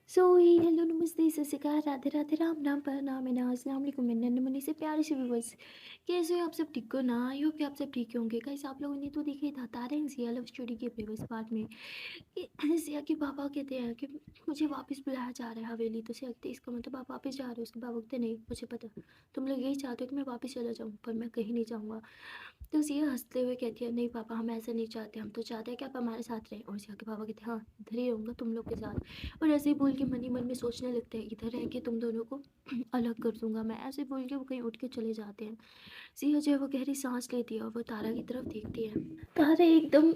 Hello नमस्ते सत श्री अकाल राधे राधे राम राम प्रणाम अस्सलाम वालेकुम मैं नन्ही मुन्नी से प्यारे से व्यूअर्स। कैसे हो आप सब? ठीक हो ना? आई होप कि आप सब ठीक होंगे। गाइस आप लोगों ने तो देखा ही था तारे एंड सिया लव स्टोरी के प्रीवियस पार्ट में कि सिया के पापा कहते हैं कि मुझे वापस बुलाया जा रहा है हवेली। तो सिया कहती है इसका मतलब आप वापस जा रहे हो? उसके पापा कहते नहीं मुझे पता, तुम लोग यही चाहते हो कि मैं वापस चला जाऊँ, पर मैं कहीं नहीं जाऊँगा। तो सिया हंसते हुए कहती है नहीं पापा हम ऐसा नहीं चाहते, हम तो चाहते हैं कि आप हमारे साथ रहें। और सिया के पापा कहते हैं हाँ इधर ही रहूँगा तुम लोग के साथ। और ऐसे ही बोल के मन ही मन में सोचने लगते हैं इधर रह के तुम दोनों को अलग कर दूंगा मैं। ऐसे बोल के वो कहीं उठ के चले जाते हैं। सिया जो है वो गहरी सांस लेती है और वो तारा की तरफ देखती है। तारा एकदम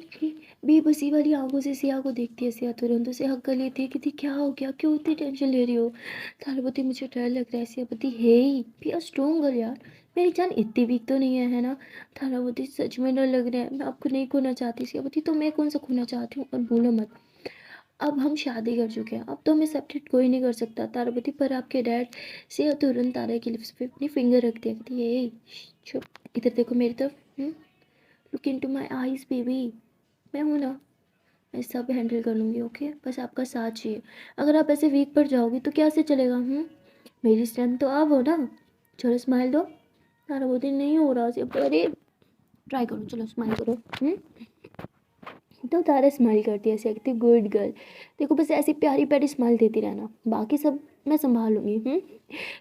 बेबसी वाली आंखों से सिया को देखती है। सिया तुरंत उसे हक कर लेती है कि क्या हो गया, क्यों इतनी टेंशन ले रही हो? तारा बोती मुझे डर लग रहा है। सिया बोती हे बी अ स्ट्रॉन्ग गर्ल यार, मेरी जान इतनी वीक तो नहीं है ना? तारा बोती सच में डर लग रहा है, मैं आपको नहीं खोना चाहती। सिया बोती तो मैं कौन सा खोना चाहती हूँ, और बोलो मत अब हम शादी कर चुके हैं, अब तो हमें सेपरेट कोई नहीं कर सकता। तारापति पर आपके डैड। से तुरंत तारा की लिप्स पे अपनी फिंगर रखती है, कहती है चुप, इधर देखो मेरी तरफ, look into my eyes baby, मैं हूँ ना, मैं सब हैंडल कर लूँगी। ओके बस आपका साथ चाहिए। अगर आप ऐसे वीक पर जाओगी तो कैसे चलेगा? मेरी स्ट्रेंथ तो आप हो ना। चलो स्माइल दो। तारापति नहीं हो रहा सिर्फ, अरे ट्राई करो, चलो स्माइल करो। तो तारा स्माइल करती है, ऐसे कहती गुड गर्ल, देखो बस ऐसी प्यारी प्यारी स्माइल देती रहना, बाकी सब मैं संभाल लूँगी।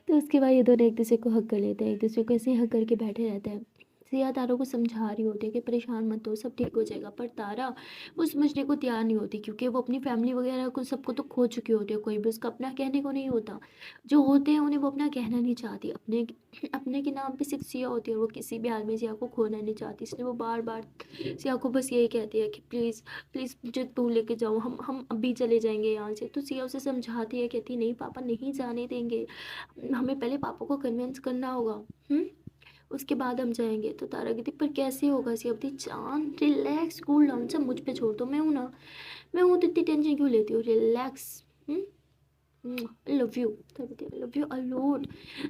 तो उसके बाद ये दोनों एक दूसरे को हक कर लेते हैं, एक दूसरे को ऐसे हक करके बैठे रहते हैं। सिया तारा को समझा रही होती है कि परेशान मत हो, सब ठीक हो जाएगा। पर तारा वो समझने को तैयार नहीं होती, क्योंकि वो अपनी फैमिली वगैरह को सबको तो खो चुकी होती है, कोई भी उसका अपना कहने को नहीं होता। जो होते हैं उन्हें वो अपना कहना नहीं चाहती, अपने अपने के नाम पे सिर्फ सिया होती है, और वो किसी भी हाल में सिया को खोना नहीं चाहती। इसलिए वो बार बार सिया को बस यही कहती है कि प्लीज़ प्लीज़ मुझे तू लेके जाओ, हम अभी चले जाएंगे यहाँ से। तो सिया उसे समझाती है, कहती नहीं पापा नहीं जाने देंगे, हमें पहले पापा को कन्विंस करना होगा, उसके बाद हम जाएंगे। तो तारा कहती पर कैसे होगा? सिया कहती चांद रिलैक्स कूल डाउन, सब मुझ पे छोड़ दो, मैं हूँ ना, मैं हूँ तो इतनी टेंशन क्यों लेती हो? Relax, love you. तब लव यू अलॉट।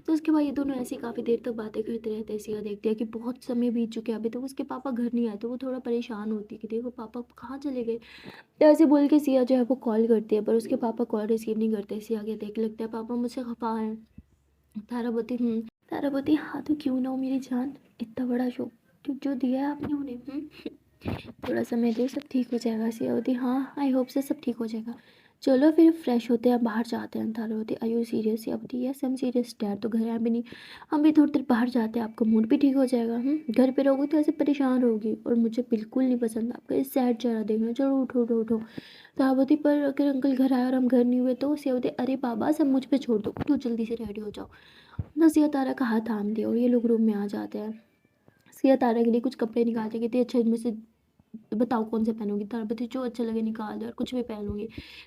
तो उसके बाद ये दोनों ऐसे काफ़ी देर तक बातें करते रहते हैं। सिया देखते हैं कि बहुत समय बीत चुके हैं, अभी तक उसके पापा घर नहीं आए। तो वो थोड़ा परेशान होती है कि देखो पापा कहाँ चले गए। तो ऐसे बोल के सिया जो है वो कॉल करती है, पर उसके पापा कॉल रिसीव नहीं करते। सिया कहते हैं कि लगता है पापा मुझसे खफा हैं। तारापति तारापति हाँ तो क्यों ना हो मेरी जान, इतना बड़ा शो जो जो दिया है आपने उन्हें, थोड़ा समय दो सब ठीक हो जाएगा। सियावती हाँ आई होप से सब ठीक हो जाएगा। चलो फिर फ्रेश होते हैं, बाहर जाते हैं। Taravati are you serious? Siyavati yes हम सीरियस, डैड तो घर है भी नहीं, हम भी थोड़ी देर बाहर जाते हैं, आपका मूड भी ठीक हो जाएगा। घर पे रहोगी तो ऐसे परेशान रहोगी, और मुझे बिल्कुल नहीं पसंद आपका इस सैड चेहरा देखना। चलो उठो उठो उठो। तारावती पर अगर अंकल घर आए और हम घर नहीं हुए तो? सियावती अरे बाबा सब मुझ पे छोड़ दो, उठो जल्दी से रेडी हो जाओ। नसिया तारा का हाथ थाम दिया और ये लोग रूम में आ जाते हैं। सिया तारा के लिए कुछ कपड़े निकालते, कहती है अच्छा इनमें से बताओ कौन से पहनोगी? तारा बताती जो अच्छा लगे निकाल दो, और कुछ भी पहन लूँगी।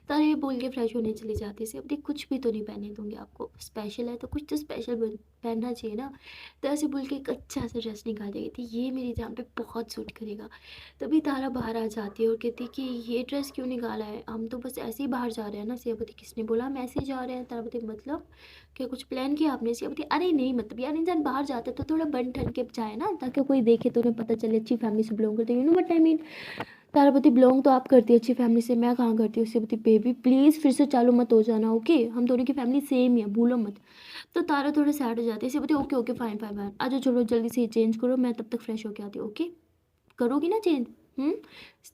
तारा ये बोल के फ्रेश होने चली जाती है। सिया कुछ भी तो नहीं पहने दूंगी आपको, स्पेशल है तो कुछ तो स्पेशल पहनना चाहिए ना। तो ऐसे बोल के एक अच्छा सा ड्रेस निकाल देगी थी, ये मेरी जान पे बहुत सूट करेगा। तभी तारा बाहर आ जाती है और कहती है कि ये ड्रेस क्यों निकाला है, हम तो बस ऐसे ही बाहर जा रहे हैं ना। सियापति किसने बोला हम ऐसे ही जा रहे हैं? तारापति मतलब क्या कुछ प्लान किया आपने? सियापति अरे नहीं, मतलब यार इंसान बाहर जाता है तो थोड़ा बन ठन के जाए ना, ताकि कोई देखे तो उन्हें पता चले अच्छी फैमिली से बिलोंग करते, you know what I mean. Tarapati belong तो आप करती है अच्छी फैमिली से, मैं कहाँ करती हूँ? सियापति बेबी प्लीज़ फिर से चालू मत हो जाना, ओके हम दोनों की फैमिली सेम ही है, भूलो मत। तो तारा थोड़ा सैड हो जाती है। Siyapati okay okay fine fine fine, आ जाओ चलो जल्दी से चेंज करो, मैं तब तक फ्रेश होके आती हूँ। ओके करोगी ना चेंज? हम्म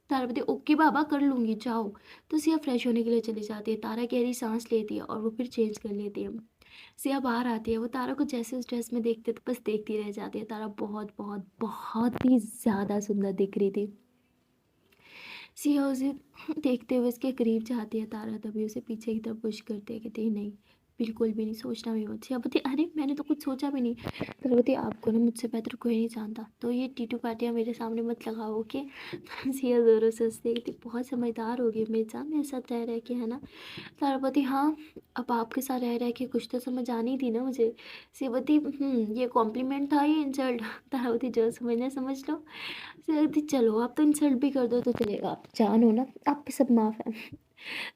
तारापति ओके बाबा कर लूँगी जाओ। तो सिया फ्रेश होने के लिए चली जाती है। तारा गहरी सांस लेती है और वो फिर चेंज कर लेती है। सिया बाहर आती है, वो तारा को जैसे उस ड्रेस में देखते तो बस देखती रह जाती है। तारा बहुत बहुत बहुत ही ज़्यादा सुंदर दिख रही थी। सिया उसे देखते हुए उसके करीब जाती है। तारा तभी उसे पीछे की तरफ पुश करती है, कहती है नहीं बिल्कुल भी नहीं, सोचना भी मत। सियापति अरे मैंने तो कुछ सोचा भी नहीं। तरवती आपको ना मुझसे बेहतर कोई नहीं जानता, तो ये टीटू पार्टियाँ मेरे सामने मत लगाओ ओके। सिया ज़ोरों से हंसती है, कहती बहुत समझदार होगी मेरी जान मेरे साथ रह के, है ना? तारापति हाँ अब आपके साथ रह के कुछ तो समझ आनी थी ना मुझे। सियापति ये कॉम्प्लीमेंट था ये इंसल्ट? तारापति जो समझना समझ लो। सियापति चलो आप तो इंसल्ट भी कर दो तो चलेगा, आप जान हो ना आप पे सब माफ़ है।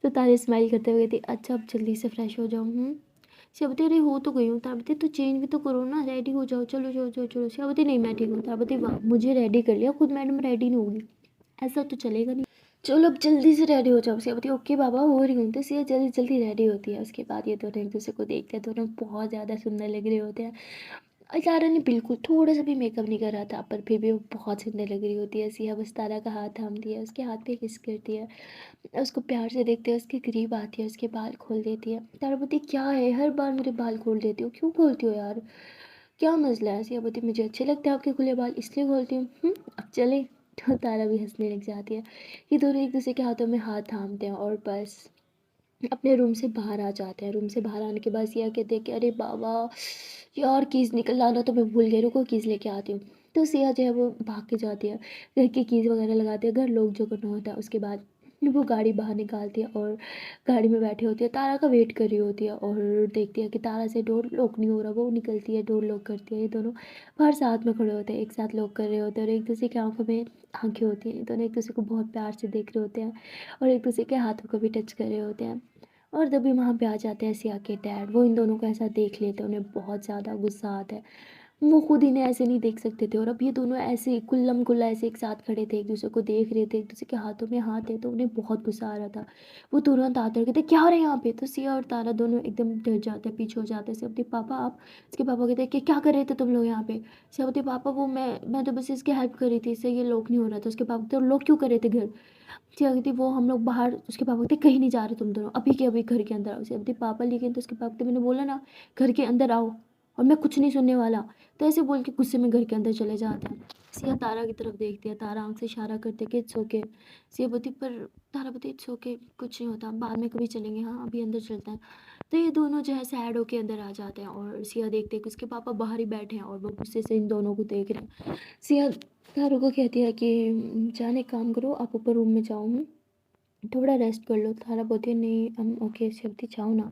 तो तारे स्माइल करते हुए कहती अच्छा अब जल्दी से फ्रेश हो जाओ। श्यावती अरे हो तो गई हूँ। तारपति तो चेंज भी तो करो ना, रेडी हो जाओ, चलो चलो चलो चलो। श्यावती नहीं मैं ठीक हूँ। तारपति वाह मुझे रेडी कर लिया खुद, मैडम रेडी नहीं होगी, ऐसा तो चलेगा नहीं। चलो अब जल्दी से रेडी हो जाओ। सिया बोलती है ओके बाबा हो रही हूँ। तो सिया जल्दी जल्दी रेडी होती है। उसके बाद ये दोनों एक दूसरे को देखते हैं, दोनों बहुत ज़्यादा सुंदर लग रहे होते हैं। और तारा ने बिल्कुल थोड़ा सा भी मेकअप नहीं करा था, पर फिर भी वो बहुत सुंदर लग रही होती है। सिया बस तारा का हाथ थामती है, उसके हाथ पे किस करती है, उसको प्यार से देखते हैं, उसके करीब आती है, उसके बाल खोल देती है। तारा बोलती है क्या है, हर बार मेरे बाल खोल देती हो, क्यों खोलती हो यार, क्या मसला है। सिया बोलती मुझे अच्छे लगते हैं आपके खुले बाल, इसलिए खोलती हूँ। अब चले। तो तारा भी हंसने लग जाती है। ये दोनों एक दूसरे के हाथों में हाथ थामते हैं और बस अपने रूम से बाहर आ जाते हैं। रूम से बाहर आने के बाद सिया कहते हैं कि अरे बाबा यार कीज़ निकल लाना तो मैं भूल गई, रुको कीज़ लेके आती हूँ। तो सिया जो है वो भाग के जाती है, घर की कीज़ वगैरह लगाती है, घर लोग जो करना होता है। उसके बाद वो गाड़ी बाहर निकालती है और गाड़ी में बैठी होती है, तारा का वेट कर रही होती है और देखती है कि तारा से डोर लॉक नहीं हो रहा। वो निकलती है, डोर लॉक करती है। ये दोनों बाहर साथ में खड़े होते हैं, एक साथ लॉक कर रहे होते हैं और एक दूसरे की आंखों में आंखें होती हैं। ये दोनों एक दूसरे को बहुत प्यार से देख रहे होते हैं और एक दूसरे के हाथों को भी टच कर रहे होते हैं। और तभी वहाँ पे आ जाते हैं सिया के डैड। वो इन दोनों को ऐसा देख लेते हैं, उन्हें बहुत ज़्यादा गुस्सा आता है। वो खुद इन्हें ऐसे नहीं देख सकते थे और अब ये दोनों ऐसे कुल्लम कुल्ला ऐसे एक साथ खड़े थे, एक दूसरे को देख रहे थे, एक दूसरे के हाथों में हाथ है, तो उन्हें बहुत गुस्सा आ रहा था। वो तुरंत आते और कहते क्या हो रहा है यहाँ पे। तो सिया और तारा दोनों एकदम डर जाते हैं, पीछे हो जाते हैं। सिया बोलती पापा आप। इसके पापा कहते हैं कि क्या कर रहे थे तुम लोग यहाँ पे। सिया बोलती पापा वो मैं तो बस इसकी हेल्प कर रही थी, इससे ये लॉक नहीं हो रहा था। उसके पापा तो लोग क्यों कर रहे थे घर। क्या कहती वो हम लोग बाहर। उसके पापा कहते कहीं नहीं जा रहे तुम दोनों, अभी के अभी घर के अंदर आओ। कहती पापा लेकिन। तो उसके पापा कहते मैंने बोला ना घर के अंदर आओ और मैं कुछ नहीं सुनने वाला। तो ऐसे बोल के गुस्से में घर के अंदर चले जाते हैं। सिया तारा की तरफ देखती है, तारा आंख से इशारा करते कि इट्स ओके। सिया बोलती पर तारा बोलती इट्स ओके कुछ नहीं होता, बाद में कभी चलेंगे, हाँ अभी अंदर चलते हैं। तो ये दोनों जो है सैड होके अंदर आ जाते हैं और सिया देखते हैं कि उसके पापा बाहर ही बैठे हैं और वो गुस्से से इन दोनों को देख रहे हैं। सिया तारा को कहती है कि जाने काम करो, आप ऊपर रूम में जाओ, थोड़ा रेस्ट कर लो। तारा बोलती है नहीं हम ओके शक्ति जाओ ना।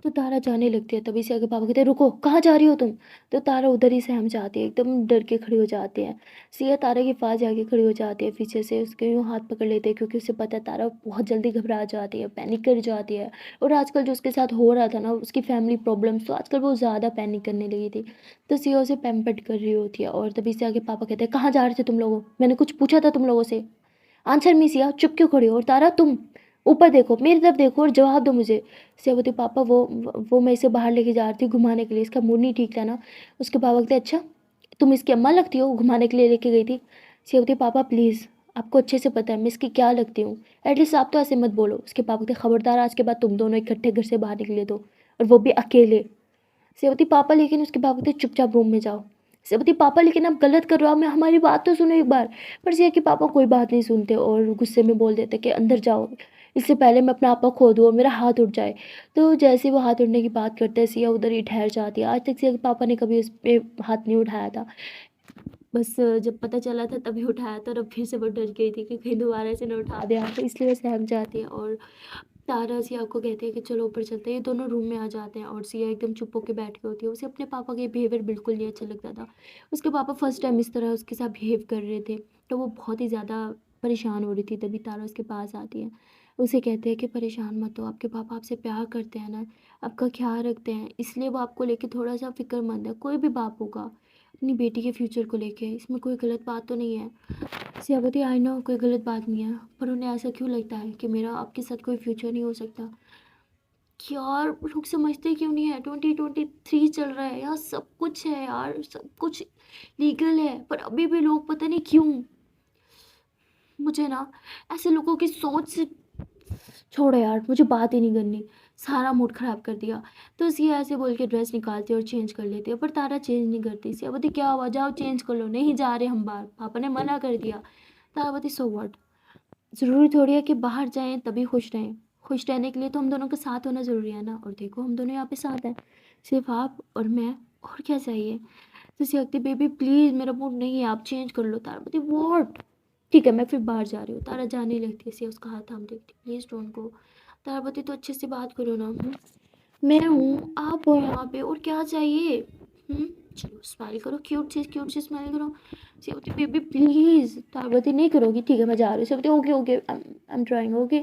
तो तारा जाने लगती है, तभी से आगे पापा कहते हैं रुको कहाँ जा रही हो तुम। तो तारा उधर ही सहम जाती है, एकदम डर के खड़ी हो जाती है। सिया तारा के पास जाके खड़ी हो जाती है, पीछे से उसके यूँ हाथ पकड़ लेते हैं क्योंकि उसे पता है तारा बहुत जल्दी घबरा जाती है, पैनिक कर जाती है। और आजकल जो उसके साथ हो रहा था ना उसकी फैमिली प्रॉब्लम्स, तो आजकल वो ज़्यादा पैनिक करने लगी थी। तो सिया उसे पैम्पर्ड कर रही होती है और तभी से आगे पापा कहते हैं कहाँ जा रहे थे तुम लोगों, मैंने कुछ पूछा था तुम लोगों से, आंसर मी। सिया चुप क्यों खड़ी हो। और तारा तुम ऊपर देखो, मेरी तरफ देखो और जवाब दो मुझे। सिया बोलती पापा वो मैं इसे बाहर लेके जा रही थी घुमाने के लिए, इसका मूड नहीं ठीक था ना। उसके पापा कहते अच्छा तुम इसकी अम्मा लगती हो, घुमाने के लिए लेके गई थी। सिया बोलती पापा प्लीज़, आपको अच्छे से पता है मैं इसकी क्या लगती हूँ, एटलीस्ट आप तो ऐसे मत बोलो। उसके पापा कहते खबरदार आज के बाद तुम दोनों इकट्ठे घर से बाहर निकले तो, और वो भी अकेले। सेवती पापा लेकिन। उसके पापा कहते चुपचाप रूम में जाओ। सेवती पापा लेकिन आप गलत कर रहे हो, मैं हमारी बात तो सुनो एक बार। पर सिया कि पापा कोई बात नहीं सुनते और गुस्से में बोल देते कि अंदर जाओ, इससे पहले मैं अपना आपा खो दूँ और मेरा हाथ उठ जाए। तो जैसे वो हाथ उठने की बात करते हैं सिया उधर ही ठहर जाती है। आज तक सिया के पापा ने कभी उस पर हाथ नहीं उठाया था, बस जब पता चला था तभी उठाया था और अब फिर से वो डर गई थी कि कहीं दोबारा से ना उठा दे हाथ, तो इसलिए वो सहम जाती है। और तारा सिया को कहती है कि चलो ऊपर चलते हैं। ये दोनों रूम में आ जाते हैं और सिया एकदम चुप होकर बैठ के होती है। उसे अपने पापा के बिहेवियर बिल्कुल नहीं अच्छा लगता था। उसके पापा फर्स्ट टाइम इस तरह उसके साथ बिहेव कर रहे थे, तो वो बहुत ही ज़्यादा परेशान हो रही थी। तभी तारा उसके पास आती है, उसे कहते हैं कि परेशान मत हो, आपके पापा आपसे प्यार करते हैं ना, आपका ख्याल रखते हैं, इसलिए वो आपको लेके थोड़ा सा फिक्रमंद है। कोई भी बाप होगा अपनी बेटी के फ्यूचर को लेके, इसमें कोई गलत बात तो नहीं है। सियावती आई नो कोई गलत बात नहीं है, पर उन्हें ऐसा क्यों लगता है कि मेरा आपके साथ कोई फ्यूचर नहीं हो सकता। यार लोग समझते क्यों नहीं है, 2023 चल रहा है, यहाँ सब कुछ है यार, सब कुछ लीगल है, पर अभी भी लोग पता नहीं क्यों। मुझे ना ऐसे लोगों की सोच से छोड़ो यार, मुझे बात ही नहीं करनी, सारा मूड ख़राब कर दिया। तो सिया ऐसे बोल के ड्रेस निकालती है और चेंज कर लेती है, पर तारा चेंज नहीं करती। सिया बोलती क्या हुआ, जाओ चेंज कर लो। नहीं जा रहे हम बाहर, पापा ने मना कर दिया। तारा बोलती सो व्हाट, ज़रूरी थोड़ी है कि बाहर जाएं तभी खुश रहें, खुश रहने के लिए तो हम दोनों का साथ होना ज़रूरी है ना। और देखो हम दोनों यहाँ पे साथ हैं, सिर्फ आप और मैं, और क्या चाहिए। तो सिया कहती बेबी प्लीज़ मेरा मूड नहीं है, आप चेंज कर लो। तारा बोलती व्हाट, ठीक है मैं फिर बाहर जा रही हूँ। तारा जाने लगती है, सिया उसका हाथ थाम देती प्लीज़ डोंट गो। तारा बोलती तो अच्छे से बात करो ना, मैं हूँ, आप हो यहाँ पे, और क्या चाहिए। चलो स्माइल करो, क्यूट सी स्माइल करो। सेवती बेबी प्लीज़, तारवती नहीं करोगी, ठीक है मैं जा रही हूँ। Sevati okay okay, I am trying okay.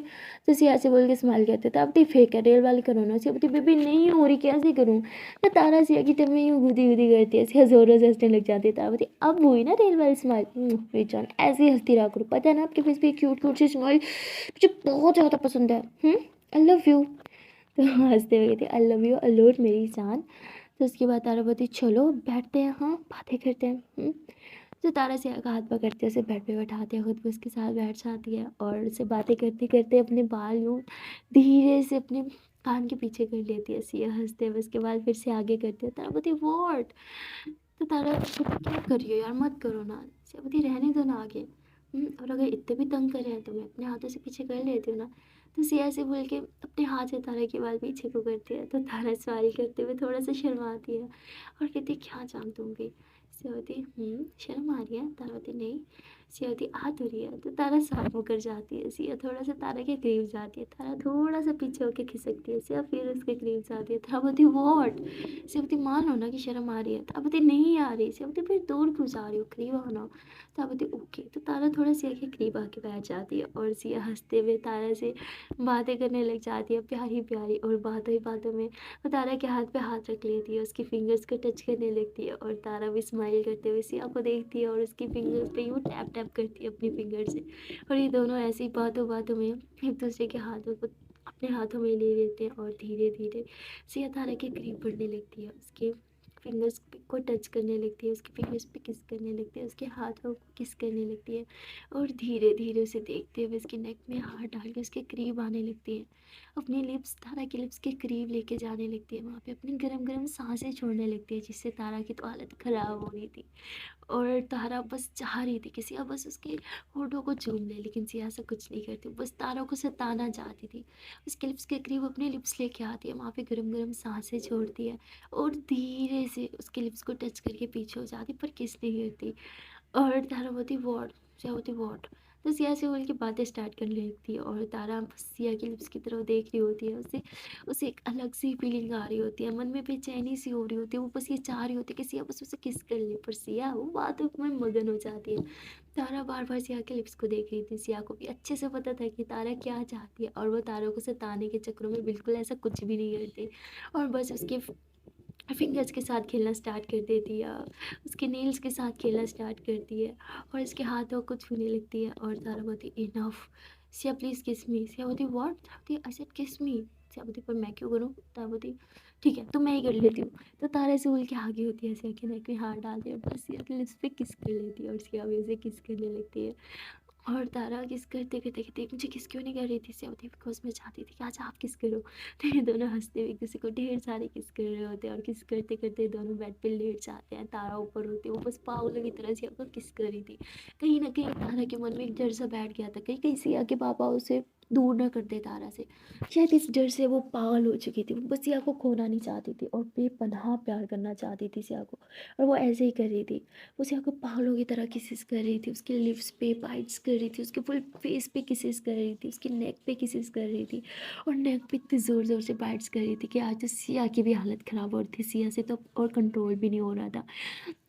तो सिया से बोल के स्माइल करते, तारवती फेक है, रियल वाली करो ना। सेवती बेबी नहीं हो रही, कैसे करूँ? तो तारा सिया की टम्मी यूँ गुदी गुदी करती है, सिया जोरों से हंसने लग जाती है। तारवती अब हुई ना रियल वाली स्माइल, पहचान ऐसे ही हंसती रहा करो, पता है ना आपके फेस पे क्यूट क्यूट सी स्माइल मुझे बहुत ज़्यादा पसंद है। I love you. तो हंसते हुए कहती आई लव यू अलोट मेरी जान। तो उसके बाद तारा बोलती चलो बैठते हैं, हाँ बातें करते हैं। तो तारा सिया का हाथ पकड़ते उसे बेड पे बैठाते हैं, खुद भी उसके साथ बैठ जाती है और उससे बातें करते करते अपने बाल यूँ धीरे से अपने कान के पीछे कर लेती है। सिया हंसते हुए उसके बाद फिर से आगे करती है। तारा बोलती वॉट? तो तारा क्या कर रही हो यार, मत करो ना। सिया बोलती रहने दो ना आगे। और अगर इतने भी तंग कर रहे हैं तो मैं अपने हाथों से पीछे कर लेती हूँ ना। तो सिया से बोल के अपने हाथ से तारा के बाल पीछे को करती है। तो तारा स्माइल करते हुए थोड़ा सा शर्माती है और कहती क्या जान तुम भी। सियावती शर्म आ रही है? तारावती नहीं। सियावती आ तो रही है। तो तारा साफ होकर जाती है, सिया थोड़ा सा तारा के करीब जाती है, तारा थोड़ा सा पीछे होकर खिसकती है, सिया फिर उसके करीब जाती है। तारावती वॉट? सियावती मान लो ना कि शर्म आ रही है। तारावती नहीं आ रही। सियावती फिर दूर क्यों जा रही हो, करीब आना। तारावती ओके। तो तारा थोड़ा सिया के करीब आके बैठ जाती है और सिया हंसते हुए तारा से बातें करने लग जाती है, प्यारी प्यारी। और बातों ही बातों में वो तारा के हाथ पे हाथ रख लेती है, उसकी फिंगर्स को टच करने लगती है और तारा भी स्माइल करते हुए सिया को देखती है और उसकी फिंगर्स पे यूँ टैप टैप करती है अपनी फिंगर से। और ये दोनों ऐसी बातों बातों में एक दूसरे के हाथों को अपने हाथों में ले लेते हैं और धीरे धीरे सिया तारा के करीब बढ़ने लगती है, उसके फिंगर्स को टच करने लगती है, उसके फिंगर्स पे किस करने लगती है, उसके हाथों को किस करने लगती है और धीरे धीरे उसे देखते हुए उसके नेक में हाथ डाल के उसके करीब आने लगती है, अपनी लिप्स तारा के लिप्स के करीब लेके जाने लगती है, वहाँ पे अपनी गरम गरम सांसें छोड़ने लगती है, जिससे तारा की तो हालत ख़राब हो रही थी। और तारा बस चाह रही थी कि सिया बस उसके होठों को चूम ले, लेकिन सिया ऐसा कुछ नहीं करती, बस तारा को सताना चाहती थी। उसके लिप्स के करीब अपने लिप्स लेके आती है, वहाँ पे गरम गरम सांसें छोड़ती है और धीरे से उसके लिप्स को टच करके पीछे हो जाती, पर किस नहीं करती। और तारा बोलती वॉट? सिया बोलती वॉट? तो सिया से बोल के बातें स्टार्ट करने लगती है और तारा बस सिया की लिप्स की तरफ देख रही होती है, उसे उसे एक अलग सी फीलिंग आ रही होती है, मन में बेचैनी सी हो रही होती है, वो बस ये चाह रही होती है कि सिया बस उसे किस कर ले, पर सिया वो बातों में मगन हो जाती है। तारा बार बार सिया के लिप्स को देख रही थी, सिया को भी अच्छे से पता था कि तारा क्या चाहती है और वो तारा को सताने के चक्करों में बिल्कुल ऐसा कुछ भी नहीं करती और बस उसके फिंगर्स के साथ खेलना स्टार्ट कर देती है, उसके नेल्स के साथ खेलना स्टार्ट करती है और इसके हाथों को छूने लगती है। और तारा बोलती इनफ, सिया प्लीज़ किस मी। सिया बोलती व्हाट? बोलती आई सेड किस मी। सिया बोलती पर मैं क्यों करूँ? तारा बोलती ठीक है तो मैं ही कर लेती हूँ। तो तारा से बोल के आगे होती है, सिया के नेक में हाथ डालती है और बस सिया के लिप्स पे किस कर लेती है और सिया भी उसे किस करने लगती है। और तारा किस करते करते कहते मुझे किस क्यों नहीं कर रही थी सियावती, बिकॉज मैं चाहती थी कि आज आप किस करो। तो ये दोनों हंसते हुए एक दूसरे को ढेर सारे किस कर रहे होते हैं और किस करते करते दोनों बेड पे लेट जाते हैं, तारा ऊपर होती है, वो बस पागलों की तरह सिया को किस कर रही थी। कहीं ना कहीं तारा के मन में एक डर सा बैठ गया था, कहीं कहीं सिया के पापा उसे दूर न कर दे तारा से। शायद इस डर से वो पागल हो चुकी थी, वो बस सिया को खोना नहीं चाहती थी और बेपनाह प्यार करना चाहती थी सिया को। और वो ऐसे ही कर रही थी, वो सिया को पागलों की तरह किसेस कर रही थी, उसके लिप्स पे बाइट्स कर रही थी, उसके फुल फेस पे किसेस कर रही थी, उसके नेक पे किसेस कर रही थी और नेक पे इतनी ज़ोर ज़ोर से बाइट्स कर रही थी कि आज तो सिया की भी हालत ख़राब हो रही थी, सिया से तो और कंट्रोल भी नहीं हो रहा था।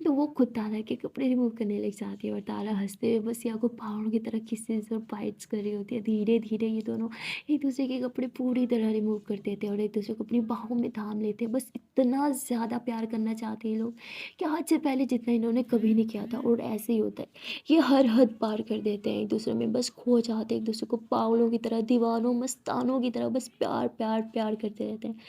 तो वो खुद तारा के कपड़े रिमूव करने लग जाती है और तारा हंसते हुए बस सिया को पागलों की तरह किसेस और बाइट्स कर रही होती है। धीरे धीरे ये दोनों एक दूसरे के कपड़े पूरी तरह रिमूव कर देते हैं और एक दूसरे को अपनी बाहों में थाम लेते हैं। बस इतना ज़्यादा प्यार करना चाहते हैं ये लोग कि आज से पहले जितना इन्होंने कभी नहीं किया था। और ऐसे ही होता है, ये हर हद पार कर देते हैं, एक दूसरे में बस खो जाते हैं, एक दूसरे को पागलों की तरह दीवानों मस्तानों की तरह बस प्यार प्यार प्यार करते रहते हैं।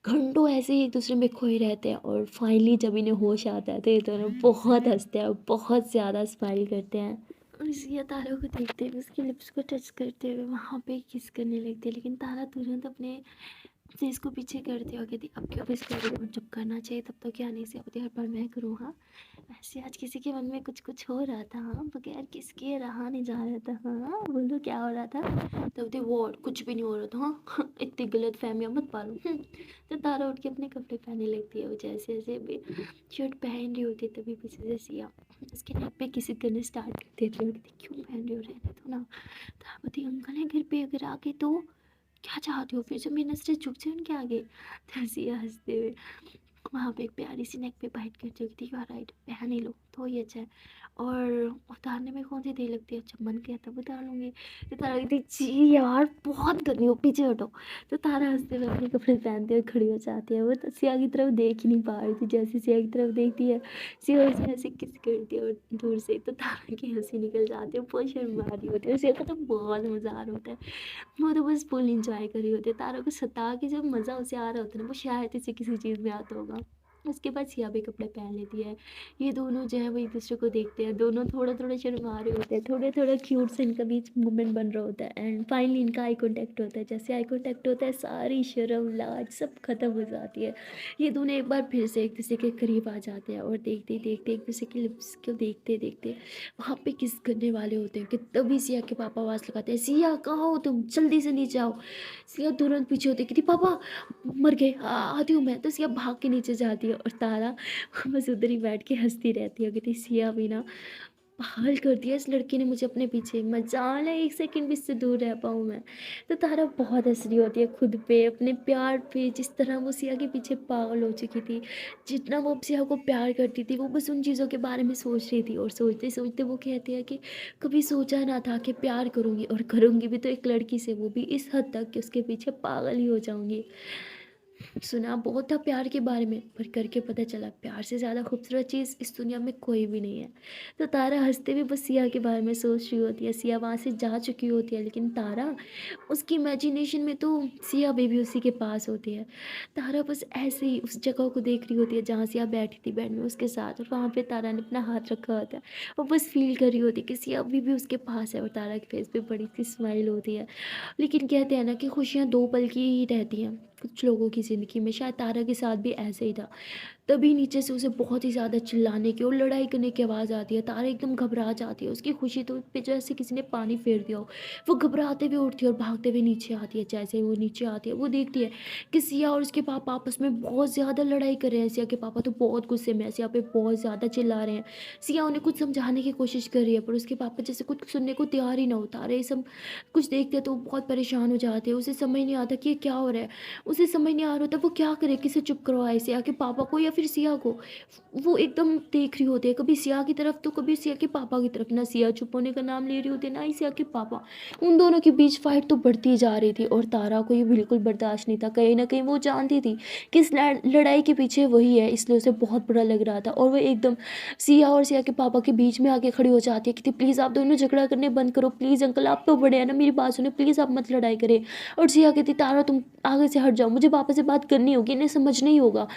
घंटों ऐसे ही एक दूसरे में खोए रहते हैं और फाइनली जब इन्हें होश आता है तो ये दोनों बहुत हंसते हैं और बहुत ज़्यादा स्माइल करते हैं और सिया तारा को देखते हुए उसके लिप्स को टच करते हुए वहाँ पे किस करने लगती है, लेकिन तारा तुरंत अपने से इसको पीछे करती हो, कहती अब क्यों किस कर रही हो, जब करना चाहिए तब तो क्या नहीं। से होती हर बार मैं करूँ? हाँ वैसे आज किसी के मन में कुछ कुछ हो रहा था, हाँ बगैर किसके रहा नहीं जा रहा था, हाँ बोलो क्या हो रहा था। तब बोलती वो कुछ भी नहीं हो रहा था, हाँ इतनी गलत फहमियाँ मत पालो। तो तारा उठ के अपने कपड़े पहनने लगती है, वो जैसे जैसे भी शर्ट पहन रही होती है तभी पीछे से सिया उसके नेक पे किसी करने स्टार्ट कर देती है और कहती क्यों पहन रही हो, रहने दो ना। तो बोलती अंकल है घर पे, अगर आके तो क्या चाहते हो, फिर से मेरी नजरें झुक जाए उनके आगे। तो सिया हंसते हुए वहाँ पे एक प्यारी सी नेक पे बाइट करती होगी, ठीक है राइट पहन ही लो तो ही अच्छा है। और उतारने में कौन सी देर लगती है, जब मन किया तब उतार लूँगी। तो तारा कहती जी यार बहुत गर्मी हो, पीछे हटो। तो तारा हंसते हुए अपने कपड़े पहनते हुए खड़ी हो जाती है। वो तो सिया की तरफ देख ही नहीं पा रही थी, जैसे सिया की तरफ देखती है सिया उसे ऐसे किस करती है और दूर से तो तारा की हंसी निकल जाती है, बहुत शर्मा रही होती है। सिया को तो बहुत मज़ा आ रहा होता है, वो तो बस फुल एंजॉय कर रही होती है। तारा को सता के जब मज़ा उसे आ रहा होता है ना, वो शायद इसे किसी चीज़ में आता होगा। उसके बाद सिया भी कपड़े पहन लेती है। ये दोनों जो है वो एक दूसरे को देखते हैं, दोनों थोड़ा थोड़ा शर्मा रहे होते हैं, थोड़े थोड़ा क्यूट से इनका बीच मूवमेंट बन रहा होता है एंड फाइनली इनका आई कांटेक्ट होता है। जैसे आई कांटेक्ट होता है सारी शर्म लाज सब खत्म हो जाती है। ये दोनों एक बार फिर से एक दूसरे के करीब आ जाते हैं और देखते देखते एक दूसरे के लिप्स को देखते देखते वहाँ पे किस करने वाले होते हैं कि तभी सिया के पापा आवाज़ लगाते हैं, सिया कहाँ हो तुम, जल्दी से नीचे आओ। सिया तुरंत पीछे होती है, कहती पापा मर गए, आती हूँ मैं। तो सिया भाग के नीचे जाती है और तारा बस उधर ही बैठ के हंसती रहती है, कहती सिया भी ना पागल कर दिया इस लड़की ने मुझे अपने पीछे, मजाल है एक सेकंड भी इससे दूर रह पाऊँ मैं। तो तारा बहुत हंस रही होती है खुद पे, अपने प्यार पे, जिस तरह वो सिया के पीछे पागल हो चुकी थी, जितना वो सिया को प्यार करती थी, वो बस उन चीज़ों के बारे में सोच रही थी। और सोचते सोचते वो कहती है कि कभी सोचा ना था कि प्यार करूँगी और करूँगी भी तो एक लड़की से, वो भी इस हद तक कि उसके पीछे पागल ही हो जाऊँगी। सुना बहुत था प्यार के बारे में, पर करके पता चला प्यार से ज़्यादा खूबसूरत चीज़ इस दुनिया में कोई भी नहीं है। तो तारा हंसते हुए बस सिया के बारे में सोच रही होती है। सिया वहाँ से जा चुकी होती है, लेकिन तारा उसकी इमेजिनेशन में तो सिया बेबी उसी के पास होती है। तारा बस ऐसे ही उस जगह को देख रही होती है जहाँ सिया बैठी थी बेड में उसके साथ, और वहाँ पे तारा ने अपना हाथ रखा होता है और बस फील कर रही होती है कि सिया अभी भी उसके पास है और तारा के फेस पे बड़ी सी स्माइल होती है। लेकिन कहते हैं ना कि खुशियाँ दो पल की ही रहती हैं कुछ लोगों की ज़िंदगी में, शायद तारा के साथ भी ऐसे ही था। तभी नीचे से उसे बहुत ही ज़्यादा चिल्लाने की और लड़ाई करने की आवाज़ आती है। तारा एकदम घबरा जाती है, उसकी खुशी तो पे जैसे किसी ने पानी फेर दिया हो। वो घबराते हुए उठती है और भागते हुए नीचे आती है। जैसे ही वो नीचे आती है वो देखती है कि सिया और उसके पापा आपस में बहुत ज़्यादा लड़ाई कर रहे हैं। सिया के पापा तो बहुत गुस्से में हैं, सिया पे बहुत ज़्यादा चिल्ला रहे हैं। सिया उन्हें कुछ समझाने की कोशिश कर रही है, पर उसके पापा जैसे कुछ सुनने को तैयार ही ना हो। तारा ये सब कुछ देखते हैं तो वो बहुत परेशान हो जाते हैं, उसे समझ नहीं आता कि ये क्या हो रहा है। उसे समझ नहीं आ रहा होता वो क्या करे, किसे चुप करवाए, सिया के पापा को या फिर सिया को। वो एकदम देख रही होती है कभी सिया की तरफ तो कभी सिया के पापा की तरफ, ना सिया चुप होने का नाम ले रही होती है ना ही सिया के पापा। उन दोनों के बीच फाइट तो बढ़ती जा रही थी और तारा को ये बिल्कुल बर्दाश्त नहीं था। कहीं ना कहीं वो जानती थी कि इस लड़ाई के पीछे वही है, इसलिए उसे बहुत बुरा लग रहा था। और वो एकदम सिया और सिया के पापा के बीच में आके खड़ी हो जाती है कि प्लीज़ आप दोनों झगड़ा करने बंद करो, प्लीज़ अंकल आप तो बड़े हैं ना, मेरी बात सुनो, प्लीज़ आप मत लड़ाई करें। और सिया कहती तारा तुम आगे से हट जाओ, मुझे पापा से बात करनी होगी, इन्हें समझना ही होगा।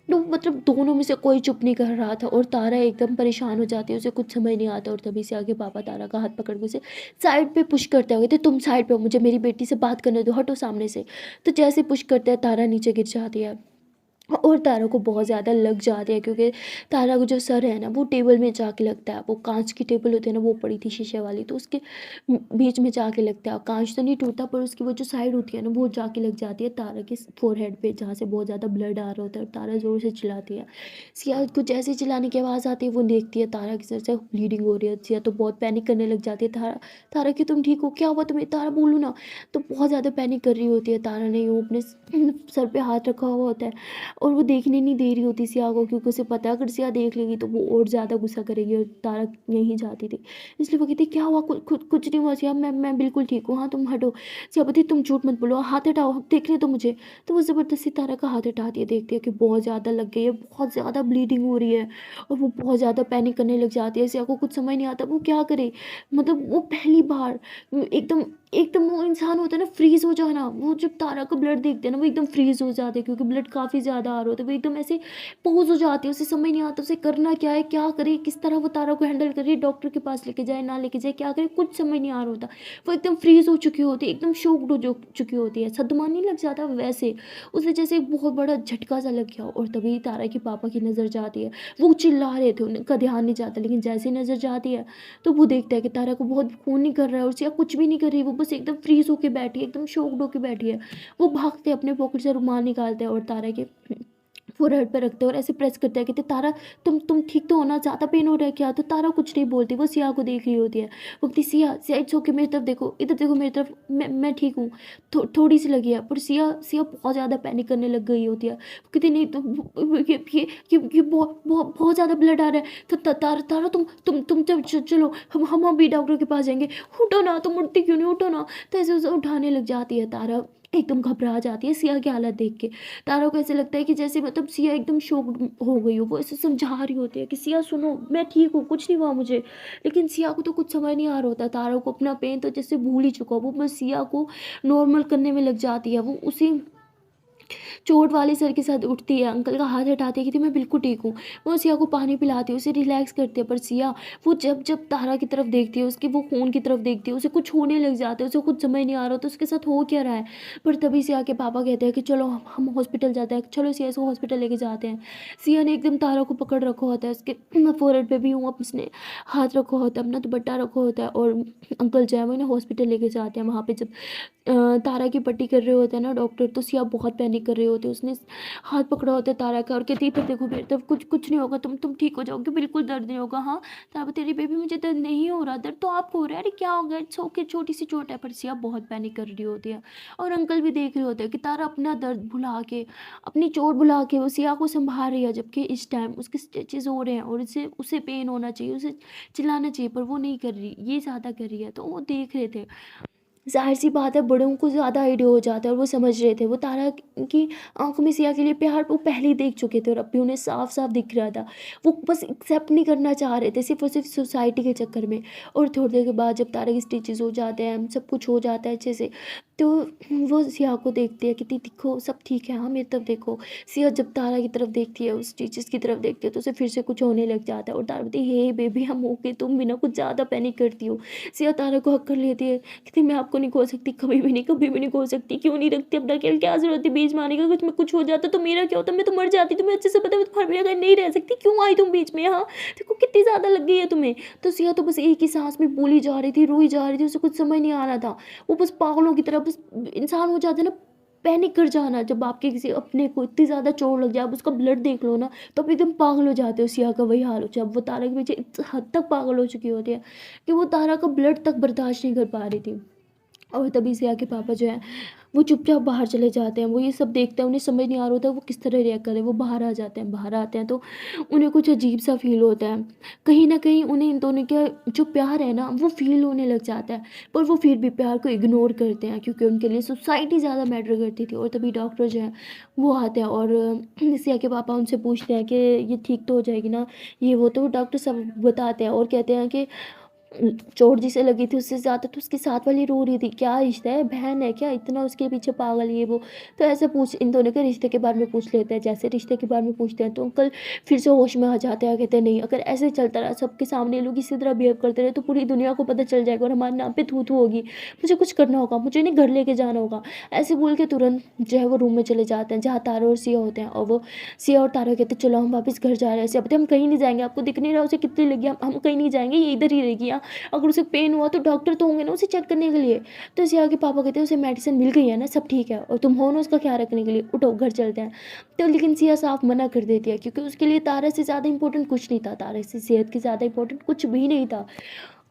तो मतलब दोनों में से कोई चुप नहीं कर रहा था और तारा एकदम परेशान हो जाती है, उसे कुछ समझ नहीं आता। और तभी से आगे पापा तारा का हाथ पकड़ के उसे साइड पे पुश करते हुए थे, तुम साइड पे हो, मुझे मेरी बेटी से बात करने दो, हटो सामने से। तो जैसे पुश करते हैं तारा नीचे गिर जाती है और तारा को बहुत ज़्यादा लग जाती है, क्योंकि तारा का जो सर है ना वो टेबल में जाके लगता है। वो कांच की टेबल होती है ना, वो पड़ी थी शीशे वाली, तो उसके बीच में जाके लगता है। कांच तो नहीं टूटा पर उसकी वो जो साइड होती है ना वो जाके लग जाती है तारा के फोरहेड पे, जहाँ से बहुत ज़्यादा ब्लड आ रहा होता है। और तारा ज़ोर से चिल्लाती है। सिया को जैसे ही चिल्लाने की आवाज़ आती है वो देखती है तारा की सर से ब्लीडिंग हो रही है। सिया तो बहुत पैनिक करने लग जाती है, तारा तारा कि तुम ठीक हो, क्या हुआ तुम्हें, तारा बोलो ना। तो बहुत ज़्यादा पैनिक कर रही होती है। तारा ने यूँ अपने सर पे हाथ रखा हुआ होता है और वो देखने नहीं दे रही होती सिया को, क्योंकि उसे पता है अगर सिया देख लेगी तो वो और ज़्यादा गुस्सा करेगी और तारा यहीं जाती थी। इसलिए वो कहती क्या हुआ, कुछ नहीं हुआ सिया, मैं बिल्कुल ठीक हूँ, हाँ तुम हटो। सिया बोलती तुम झूठ मत बोलो, हाथ हटाओ देखने दो मुझे। तो वो ज़बरदस्ती तारा का हाथ हटाती है, देखती है कि बहुत ज़्यादा लग गई है, बहुत ज़्यादा ब्लीडिंग हो रही है। और वो बहुत ज़्यादा पैनिक करने लग जाती है। सिया को कुछ समझ नहीं आता वो क्या करे। मतलब वो पहली बार एकदम एकदम वो इंसान होता है ना फ्रीज हो जाना, वो जब तारा का ब्लड देखते हैं ना वो एकदम फ्रीज हो जाते हैं, क्योंकि ब्लड काफ़ी ज़्यादा आ रहा होता है। वो एकदम ऐसे पोज हो जाती है, उसे समझ नहीं आता उसे करना क्या है, क्या करे, किस तरह वो तारा को हैंडल करे, डॉक्टर के पास लेके जाए ना लेके जाए, क्या करे, कुछ समझ नहीं आ रहा होता। वो एकदम फ्रीज हो चुकी होती है, एकदम शॉक्ड हो चुकी होती है। सदमा नहीं लग जाता वैसे, उसे जैसे एक बहुत बड़ा झटका सा लग गया। और तभी तारा के पापा की नज़र जाती है, वो चिल्ला रहे थे, उनका ध्यान नहीं जाता, लेकिन जैसे ही नज़र जाती है तो वो देखता है कि तारा को बहुत खून नहीं कर रहा है और सिया कुछ भी नहीं कर रही, वो बस एकदम फ्रीज होके बैठी है, एकदम शॉक्ड होके बैठी है। वो भागते अपने पॉकेट से रुमाल निकालते हैं और तारा के फ़ोरहेड पे रखते हैं और ऐसे प्रेस करता है, कहते तारा तुम ठीक तो हो ना? ज़्यादा पेन हो रहा है क्या? तो तारा कुछ नहीं बोलती, वो सिया को देख रही होती है। वो कहती सिया, सिया इट्स ओके, मेरी तरफ देखो, इधर देखो मेरी तरफ, मैं ठीक हूँ। थोड़ी-सी लगी है। पर सिया सिया बहुत ज़्यादा पैनिक करने लग गई होती है। वो कहती नहीं तो ये बहुत ज़्यादा ब्लड आ रहा है। तो तारा तारा तुम चलो, हम अभी डॉक्टर के पास जाएँगे। उठो ना, तुम उठती क्यों नहीं? उठो ना। तो ऐसे उसे उठाने लग जाती है तारा, एकदम घबरा जाती है सिया की हालत देख के। तारा को ऐसे लगता है कि जैसे मतलब सिया एकदम शॉक्ड हो गई हो। वो ऐसे समझा रही होती है कि सिया सुनो, मैं ठीक हूँ, कुछ नहीं हुआ मुझे। लेकिन सिया को तो कुछ समझ नहीं आ रहा होता। तारा को अपना पेन तो जैसे भूल ही चुका हो। वो बस सिया को नॉर्मल करने में लग जाती है। वो उसी चोट वाले सर के साथ उठती है, अंकल का हाथ हटाती है, कहती मैं बिल्कुल ठीक हूँ। वो सिया को पानी पिलाती है, उसे रिलैक्स करती है। पर सिया वो जब जब तारा की तरफ देखती है, उसके वो खून की तरफ देखती है, उसे कुछ होने लग जाता है, उसे कुछ समझ नहीं आ रहा होता उसके साथ हो क्या रहा है। पर तभी सिया के पापा कहते हैं कि चलो हम हॉस्पिटल जाते हैं, चलो सिया इसको हॉस्पिटल लेके जाते हैं। सिया ने एकदम तारा को पकड़ रखा होता है, उसके फोrehead पे भी ऊँ उसने हाथ रखा होता है, अपना दुपट्टा रखा होता है, और अंकल जो है वो इन्हें हॉस्पिटल लेके जाते हैं। वहाँ पे जब तारा की पट्टी कर रहे होते हैं ना डॉक्टर, तो सिया बहुत पैनिक कर रही होती है। उसने हाथ पकड़ा होता है तारा का और कहती है, "इधर देखो मेरी तरफ, कुछ कुछ नहीं होगा, तुम ठीक हो जाओगे, बिल्कुल दर्द नहीं होगा। हाँ तारा तेरी बेबी, मुझे दर्द नहीं हो रहा, दर्द तो आपको हो रहा है, अरे क्या हो गया, इट्स ओके, छोटी सी चोट है।" पर सिया बहुत पैनिक कर रही होती है। और अंकल भी देख रहे होते हैं कि तारा अपना दर्द भुला के, अपनी चोट भुला के वो सिया को संभाल रही है, जबकि इस टाइम उसके स्टिचेस हो रहे हैं और इसे उसे पेन होना चाहिए, उसे चिल्लाना चाहिए, पर वो नहीं कर रही, ये ज़्यादा कर रही है। तो वो देख रहे थे। ज़ाहिर-सी बात है, बड़ों को ज़्यादा आइडिया हो जाता है और वो समझ रहे थे। वो तारा की आँखों में सिया के लिए प्यार वो पहले ही देख चुके थे और अब भी उन्हें साफ-साफ दिख रहा था। वो बस एक्सेप्ट नहीं करना चाह रहे थे, सिर्फ़ और सिर्फ़ सोसाइटी के चक्कर में। और थोड़ी देर के बाद जब तारा के स्टिचेज़ हो जाते हैं, सब कुछ हो जाता है अच्छे से, तो वो सिया को देखती है, कहती देखो सब ठीक है, हाँ मेरी तरफ देखो। सिया जब तारा की तरफ देखती है, उस स्टिचेज़ की तरफ देखती है, तो उसे फिर से कुछ होने लग जाता है और तारा बोलती है, हे बेबी हम ओके, तुम भी ना कुछ ज़्यादा पैनिक करती हो। सिया तारा को हग कर लेती है, कहती मैं आपको नहीं खो सकती, कभी भी नहीं खो सकती, क्यों नहीं रखती अपना ख्याल, क्या ज़रूरत है बीच में आने का, कुछ में कुछ हो जाता तो मेरा क्या होता, मैं तो मर जाती, तुम्हें अच्छे से पता है मैं तुम्हारे बगैर नहीं रह सकती, क्यों आई तुम बीच में, हाँ देखो कितनी ज़्यादा लग गई है तुम्हें। तो सिया तो बस एक ही सांस में बोली जा रही थी, रोई जा रही थी, उसे कुछ समझ नहीं आ रहा था। वो बस पागलों की तरह बस इंसान हो जाता है ना, पैनिक कर जाना, जब आपके किसी अपने को इतनी ज़्यादा चोट लग जाए, आप उसका ब्लड देख लो ना, तो आप एकदम पागल हो जाते हो। सिया का वही हाल हो जाए, अब वो तारा के पीछे इस हद तक पागल हो चुकी होती है कि वो तारा का ब्लड तक बर्दाश्त नहीं कर पा रही थी। और तभी सिया के पापा जो हैं वो चुपचाप बाहर चले जाते हैं। वो ये सब देखते हैं, उन्हें समझ नहीं आ रहा होता वो किस तरह रिएक्ट करें। वो बाहर आ जाते हैं, बाहर आते हैं तो उन्हें कुछ अजीब सा फ़ील होता है। कहीं न कहीं उन्हें इन दोनों का जो प्यार है ना वो फ़ील होने लग जाता है। पर वो फिर भी प्यार को इग्नोर करते हैं, क्योंकि उनके लिए सोसाइटी ज़्यादा मैटर करती थी। और तभी डॉक्टर जो हैं वो आते हैं और सिया के पापा उनसे पूछते हैं कि ये ठीक तो हो जाएगी ना? ये वो, तो वो डॉक्टर सब बताते हैं और कहते हैं कि चोट जिसे लगी थी उससे ज़्यादा तो उसके साथ वाली रो रही थी। क्या रिश्ता है? बहन है क्या? इतना उसके पीछे पागल ये वो। तो ऐसे पूछ इन दोनों के रिश्ते के बारे में पूछ लेते हैं। जैसे रिश्ते के बारे में पूछते हैं तो अंकल फिर से होश में आ जाते हैं। कहते हैं नहीं, अगर ऐसे चलता रहा सबके सामने ये लोग इसी तरह बिहेव करते रहे तो पूरी दुनिया को पता चल जाएगा और हमारे नाम पे थू-थू होगी। मुझे कुछ करना होगा, मुझे इन्हें घर लेके जाना होगा। ऐसे बोल के तुरंत जो है वो रूम में चले जाते हैं जहाँ तारा और सिया होते हैं। और वो सिया और तारा कहते हैं चलो हम वापस घर जा रहे हैं। सिया बोलती है हम कहीं नहीं जाएँगे, आपको दिख नहीं रहा उसे कितनी लगी है? हम कहीं नहीं जाएँगे, ये इधर ही रहेगी। अगर उसे पेन हुआ तो डॉक्टर तो होंगे ना उसे चेक करने के लिए। तो सिया के पापा कहते हैं उसे मेडिसिन मिल गई है ना, सब ठीक है और तुम हो ना उसका ख्याल रखने के लिए, उठो घर चलते हैं। तो लेकिन सिया साफ मना कर देती है, क्योंकि उसके लिए तारा से ज़्यादा इंपॉर्टेंट कुछ नहीं था, तारा से सेहत की ज़्यादा इंपॉर्टेंट कुछ भी नहीं था।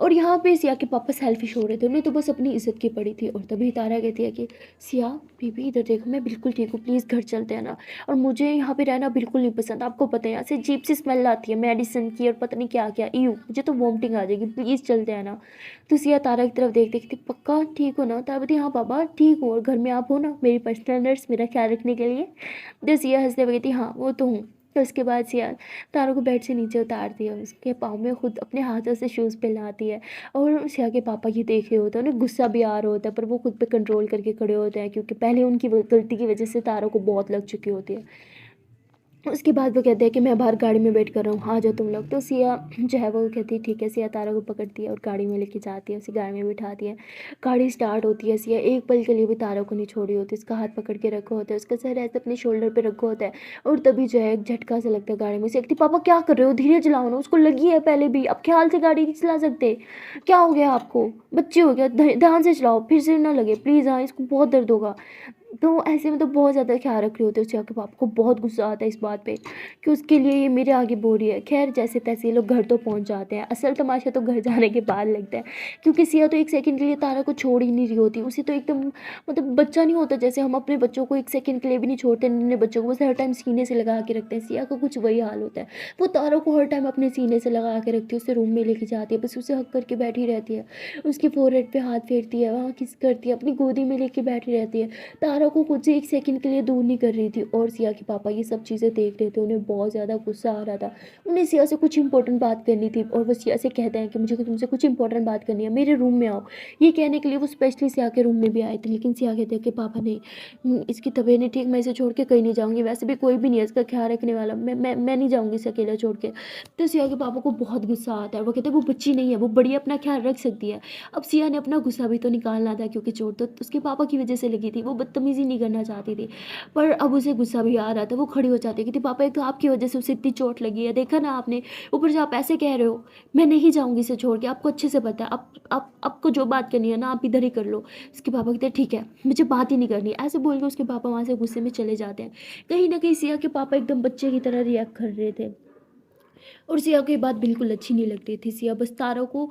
और यहाँ पे सिया के पापा सेल्फिश हो रहे थे, उन्हें तो बस अपनी इज्जत की पड़ी थी। और तभी तारा कहती है कि सिया बीबी इधर देखो, मैं बिल्कुल ठीक हूँ, प्लीज़ घर चलते हैं ना। और मुझे यहाँ पे रहना बिल्कुल नहीं पसंद, आपको पता है यहाँ से अजीब सी स्मेल आती है मेडिसिन की और पता नहीं क्या क्या, ईयू मुझे तो वॉमिटिंग आ जाएगी, प्लीज़ चलते हैं ना। तो सिया तारा की तरफ देख देखती, पक्का ठीक हो ना? तारा बोलती हाँ पापा ठीक हूँ, और घर में आप हो ना मेरी पर्सनल नर्स मेरा ख्याल रखने के लिए? तो सिया हंसते हुए कहती हाँ वो तो हूँ। तो उसके बाद सिया तारा को बेड से नीचे उतारती है, उसके पाँव में खुद अपने हाथों से शूज़ पहनाती है। और सिया के पापा ये देख रहे होते हैं, उन्हें गुस्सा भी आ रहा होता है, पर वो खुद पे कंट्रोल करके खड़े होते हैं, क्योंकि पहले उनकी गलती की वजह से तारा को बहुत लग चुकी होती है। उसके बाद वो कहते हैं कि मैं बाहर गाड़ी में वेट कर रहा हूँ, आ जाओ तुम लोग। तो सिया जो है वो कहती है ठीक है। सिया तारा को पकड़ती है और गाड़ी में लेके जाती है, उसे गाड़ी में बिठाती है। गाड़ी स्टार्ट होती है, सिया एक पल के लिए भी तारा को नहीं छोड़ी होती, उसका हाथ पकड़ के रखा होता है, उसका सर ऐसे अपने शोल्डर पे रखा होता है। और तभी जो है एक झटका सा लगता है गाड़ी में से, कहती पापा क्या कर रहे हो, धीरे चलाओ ना, उसको लगी है पहले भी, अब ख्याल से गाड़ी नहीं चला सकते, क्या हो गया आपको, बच्चे हो गया, ध्यान से चलाओ, फिर से ना लगे प्लीज़, हाँ इसको बहुत दर्द होगा। तो ऐसे में तो बहुत ज़्यादा ख़्याल रख रहे होते हैं उसके आपके पापा को बहुत गुस्सा आता है इस बात पे कि उसके लिए ये मेरे आगे बोल रही है। ख़ैर जैसे-तैसे ये लोग घर तो पहुँच जाते हैं। असल तमाशा तो घर जाने के बाद लगता है क्योंकि सिया तो 1 सेकंड के लिए तारा को छोड़ ही नहीं रही होती। उसे तो एकदम मतलब बच्चा नहीं होता जैसे हम अपने बच्चों को 1 सेकंड के लिए भी नहीं छोड़ते, नन्हे बच्चों को बस हर टाइम सीने से लगा के रखते हैं। सिया का कुछ वही हाल होता है। वो तारा को हर टाइम अपने सीने से लगा के रखती है, उसे रूम में लेके जाती है, बस उसे हग करके बैठी रहती है। उसकी फ़ोरहेड पे हाथ फेरती है, वहाँ किस करती है, अपनी गोदी में लेके बैठी रहती है। तारा को खुद से 1 सेकंड के लिए दूर नहीं कर रही थी और सिया के पापा ये सब चीज़ें देख रहे थे। उन्हें बहुत ज़्यादा गुस्सा आ रहा था। उन्हें सिया से कुछ इंपॉर्टेंट बात करनी थी और वो सिया से कहते हैं कि मुझे तुमसे कुछ इंपॉर्टेंट बात करनी है, मेरे रूम में आओ। ये कहने के लिए वो स्पेशली सिया के रूम में भी आए थे, लेकिन सिया कहते हैं कि पापा नहीं, इसकी तबीयत नहीं ठीक, मैं इसे छोड़ के कहीं नहीं जाऊँगी। वैसे भी कोई भी नहीं है इसका ख़्याल रखने वाला। मैं नहीं जाऊँगी इसे अकेला छोड़ के। तो सिया के पापा को बहुत गुस्सा आता है। वो कहते हैं वो बच्ची नहीं है, वो बड़ी अपना ख़्याल रख सकती है। अब सिया ने अपना गुस्सा भी तो निकालना था क्योंकि चोट तो उसके पापा की वजह से लगी थी। वो बदतमीज़ी नहीं करना चाहती थी। पर अब उसे गुस्सा भी आ रहा था। वो खड़ी हो जाती है, कहती पापा एक तो आपकी वजह से उसे इतनी चोट लगी है, देखा ना आपने? ऊपर से आप ऐसे कह रहे हो। मैं नहीं जाऊँगी इसे छोड़ के, आपको अच्छे से पता है। आप आपको जो बात करनी है ना आप इधर ही कर लो। उसके पापा कहते हैं ठीक है, मुझे बात ही नहीं करनी। ऐसे बोल के उसके पापा वहाँ से गुस्से में चले जाते हैं। कहीं न कहीं सिया के पापा एकदम बच्चे की तरह रिएक्ट कर रहे थे। और सिया को ये बात बिल्कुल अच्छी नहीं लग रही थी। सिया बस तारा को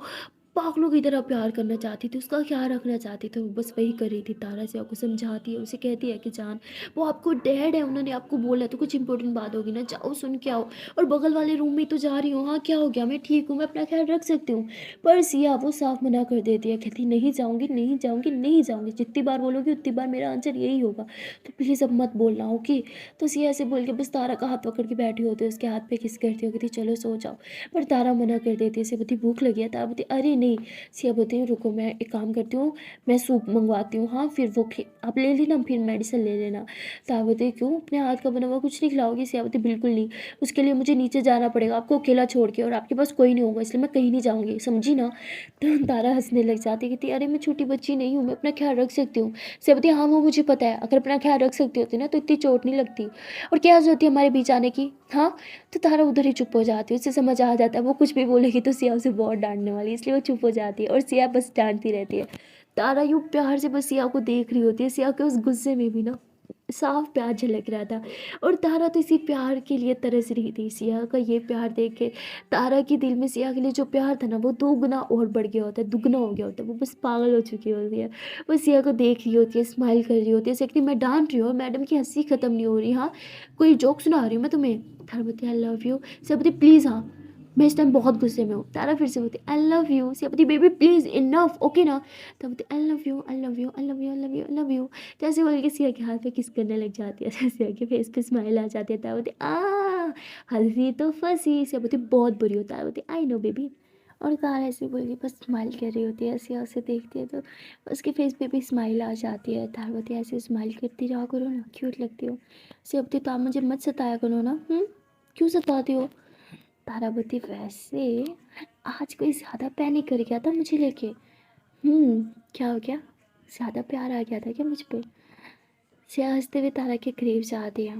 पागलों की तरह प्यार करना चाहती थी, उसका ख़्याल रखना चाहती थी, वो बस वही कर रही थी। तारा सिया को समझाती है, उसे कहती है कि जान, वो आपको डैड है, उन्होंने आपको बोला है तो कुछ इंपॉर्टेंट बात होगी ना, जाओ सुन के आओ। और बगल वाले रूम में ही तो जा रही हूँ, हाँ क्या हो गया, मैं ठीक हूँ, मैं अपना ख़्याल रख सकती हूँ। पर सिया वो साफ मना कर देती है, कहती नहीं जाऊँगी, नहीं जाऊँगी, नहीं जाऊँगी, जितनी बार बोलोगी उतनी बार मेरा आंसर यही होगा, तो प्लीज़ अब मत बोलना, ओके। तो सिया ऐसे बोल के बस तारा का हाथ पकड़ के बैठी होती है, उसके हाथ पे किस करती हो, कहती चलो सो जाओ। पर तारा मना कर देती है। सिया बोलती भूख लगी है, तारा बोलती अरे नहीं। सिया बोलती है रुको, मैं एक काम करती हूँ, मैं सूप मंगवाती हूँ, हाँ फिर वो आप ले लेना, फिर मेडिसिन ले लेना। तारा बोलती है क्यों, अपने हाथ का बना हुआ कुछ नहीं खिलाओगी? सिया बोलती बिल्कुल नहीं, उसके लिए मुझे नीचे जाना पड़ेगा आपको अकेला छोड़ के, और आपके पास कोई नहीं होगा, इसलिए मैं कहीं नहीं जाऊँगी, समझी ना? तो तारा हंसने लग जाती है, कहती अरे मैं छोटी बच्ची नहीं हूँ, मैं अपना ख्याल रख सकती हूँ। सिया बोलती हाँ वो मुझे पता है, अगर अपना ख्याल रख सकती होती ना तो इतनी चोट नहीं लगती, और क्या जरूरत होती है हमारे बीच आने की, हाँ? तो तारा उधर ही चुप हो जाती है, उसे समझ आ जाता है वो कुछ भी बोलेगी तो सिया उसे बहुत डांटने वाली है, इसलिए वो चुप हो जाती है और सिया बस डांटती रहती है। तारा यूँ प्यार से बस सिया को देख रही होती है, सिया के उस गुस्से में भी ना साफ प्यार झलक रहा था। और तारा तो इसी प्यार के लिए तरस रही थी। सिया का ये प्यार देख के तारा के दिल में सिया के लिए जो प्यार था ना वो 2 गुना और बढ़ गया होता है, दुगना हो गया होता है। वो बस पागल हो चुकी होती है। वो सिया को देख रही होती है, स्माइल कर रही होती है, ऐसे कहती मैं डांट रही हूँ, मैडम की हंसी खत्म नहीं हो रही, हाँ कोई जोक सुना रही हूँ मैं तुम्हें? तारा बोलती आई लव यू। सिया बोलती प्लीज़ हाँ, मैं इस टाइम बहुत गुस्से में हूँ। तारा फिर से बोलती आई लव यू। सिया बोलती बेबी प्लीज़ इनफ, ओके ना? तब बोलती I love you, I love you, I love you, I love you, I love you. जैसे बोल के सिया के हाथ पे किस करने लग जाती है, सिया के फेस पे स्माइल आ जाती है। तारा बोलती हंसी तो फंसी। सिया बोलती बहुत बुरी हो। तारा बोलती आई नो बेबी। और तारा ऐसे बोल के बस स्माइल कर रही होती है। सिया उसे देखती है तो उसके फेस पे भी स्माइल आ जाती है। तारा बोलती है ऐसे स्माइल करती रहा करो ना, क्यूट लगती हो। सिया बोलती तो आप मुझे मत सताया करो ना, क्यों सताती हो? ताराबती वैसे आज कोई ज़्यादा पैनिक कर गया था मुझे लेके। क्या हो गया? ज़्यादा प्यार आ गया था क्या मुझ पे? सिया हंसते हुए तारा के करीब जाती है